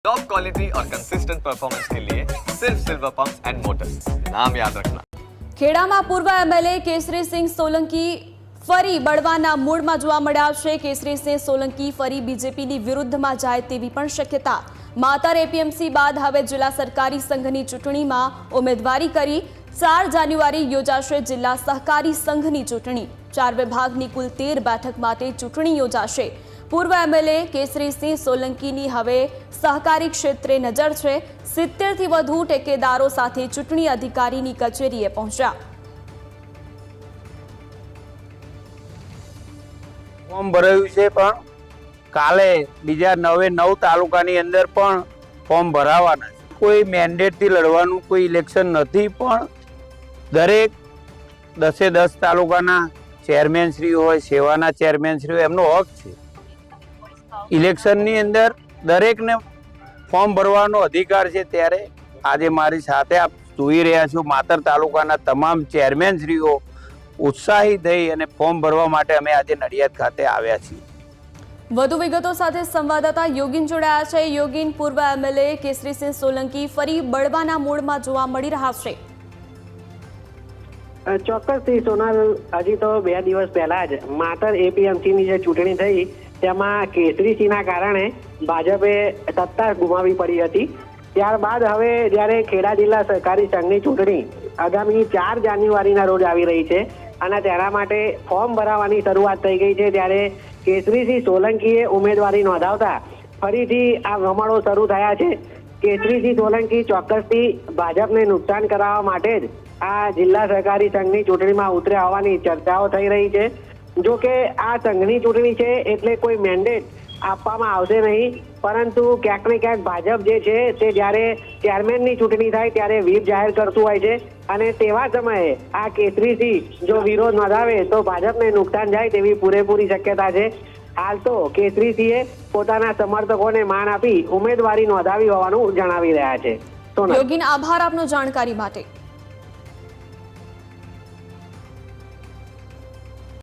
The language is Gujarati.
टॉप क्वालिटी और कंसिस्टेंट परफॉर्मेंस के लिए सिर्फ सिल्वर पंप्स एंड मोटर्स, नाम याद रखना। ખેડામાં પૂર્વ એમએલએ કેસરીસિંહ સોલંકી ફરી બળવાના મૂડમાં જોવા મળ્યા છે। કેસરીસિંહ સોલંકી ફરી બીજેપીની વિરુદ્ધમાં જાય તેવી પણ શક્યતા। માતર એપીએમસી બાદ હવે જિલ્લા સરકારી સંઘની ચૂંટણીમાં ઉમેદવારી કરી 4 જાન્યુઆરી યોજાશે જિલ્લા સહકારી સંઘની ચૂંટણી। 4 વિભાગની કુલ 13 બેઠક માટે ચૂંટણી યોજાશે। પૂર્વ એમએલએ કેસરીસિંહ સોલંકીની હવે સહકારી ક્ષેત્રે નજર છે। 70 થી વધુ ટેકેદારો સાથે ચૂંટણી અધિકારીની કચેરીએ પહોંચ્યા। ફોર્મ ભરાયું છે, પણ કાલે બીજા 9 તાલુકાની અંદર પણ ફોર્મ ભરાવાના છે। કોઈ મેન્ડેટથી લડવાનું કોઈ ઇલેક્શન નથી, પણ દરેક 10 તાલુકાના ચેરમેનશ્રી હોય, સેવાના ચેરમેનશ્રી હોય, એમનો હક છે। ઇલેક્શનની અંદર દરેકને ફોર્મ ભરવાનો અધિકાર છે। ત્યારે આજે મારી સાથે આપ જોઈ રહ્યા છો, માતર તાલુકાના તમામ ચેરમેનશ્રીઓ ઉત્સાહી થઈ અને ફોર્મ ભરવા માટે અમે આજે નડિયાદ ખાતે આવ્યા છીએ। વધુ વિગતો સાથે સંવાદદાતા યોગીન જોડાયા છે। યોગીન, પૂર્વ એમએલએ કેસરીસિંહ સોલંકી ફરી બળવાના મૂડમાં જોવા મળી રહ્યા છે। ચોક્કસથી સોનલ, હજી તો 2 દિવસ પહેલા જ માતર એપીએમસીની જે ચૂંટણી થઈ તેમાં કેસરીસિંહના કારણે ભાજપે સત્તા ગુમાવી પડી હતી। ત્યારબાદ હવે જ્યારે ખેડા જિલ્લા સહકારી સંઘની ચૂંટણી આગામી 4 જાન્યુઆરીના રોજ આવી રહી છે અને તેના માટે ફોર્મ ભરાવાની શરૂઆત થઈ ગઈ છે, ત્યારે કેસરીસિંહ સોલંકીએ ઉમેદવારી નોંધાવતા ફરીથી આ રમાડો શરૂ થયા છે। કેસરીસિંહ સોલંકી ચોક્કસથી ભાજપને નુકસાન કરાવવા માટે જ આ જિલ્લા સહકારી સંઘની ચૂંટણીમાં ઉતર્યા હોવાની ચર્ચાઓ થઈ રહી છે। જો કે આ સંઘની ચૂંટણી છે એટલે કોઈ મેન્ડેટ આપવામાં આવશે નહીં, પરંતુ ક્યાંક ને ક્યાંક ભાજપ જે છે તે જ્યારે ચેરમેનની ચૂંટણી થાય ત્યારે વ્હીપ જાહેર કરતું હોય છે અને તેવા સમયે આ કેસરીસિંહ જો વિરોધ નોંધાવે તો ભાજપને નુકસાન જાય તેવી પૂરેપૂરી શક્યતા છે। હાલ તો કેસરીસિંહે પોતાના સમર્થકોને માન આપી ઉમેદવારી નોંધાવી હોવાનું જણાવી રહ્યા છે। યોગીન, આભાર આપનો જાણકારી માટે।